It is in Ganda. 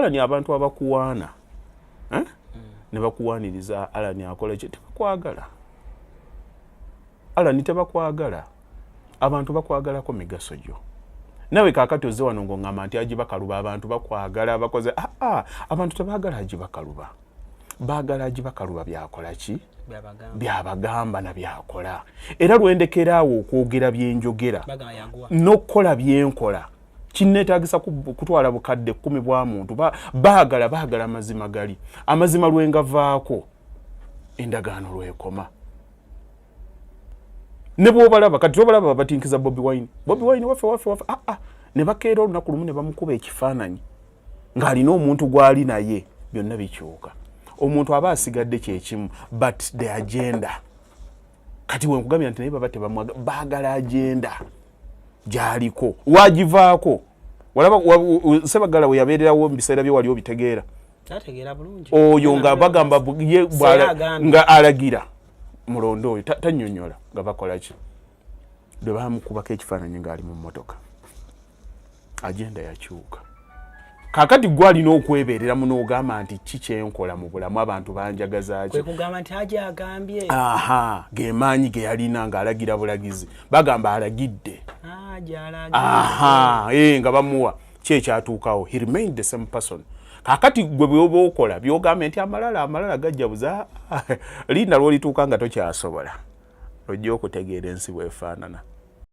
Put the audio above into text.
Alani abantu abakuwaana ne bakuwaaniriza Alani akola kye tebakwagala. Alani tebakwagala. Abantu bakwagalako migaso gyo. Nawe kaakati ozze wano ng'oŋŋamba nti Haji Bakaluba abantu bakwagala bakoze abantu tebaagala Haji Bakaluba. Baagala Haji Bakaluba byakola ki? Byabagamba na byakola. Era lwendekeraawo okwogera byenjogera n'okkola byenkola kinneetaagisa kutwala bukadde 10 bwa muntu. Baagala amazima gali. Amazima lwengavaako endagaano lwekoma. Ne bw'obalaba kati obalaba batinkiza Bobi Wine waffe ne bakeera olunaku lumu ne bamukuba ekifaananyi ng'alina omuntu gw'ali naye byonna bikyuka. Omuntu aba asigadde kyekimu but the agenda kati wenkugambya nti naye baba tebamwaga baagala agenda gy'aliko waagivaako. Walaba Sebagala we yabeererawo mu biseera bye wali obitegeera oyo nga bagamba nga alagira mulondo oyo tannyonnyola nga bakola ki bwe bamukubako ekifaananyi ng'ali mu mmotoka. Agenda yakyuka. Kaakati gwe alina okwebeerera mu n'ogamba nti ki kyenkola mu bulamu abantu banjagaza ki. Kwe kugamba nti Haji agambye. Ge maanyi ge yalina ng'alagira bulagizi. Bagamba alagidde. Nga bamuwa ki ekyatuukawo. He remained the same person. Kaakati gwe bw'oba okola by'ogambye nti amalala gajja buza linda lw'olituuka nga tokyasobola ojja okutegeera ensi bw'efaanana.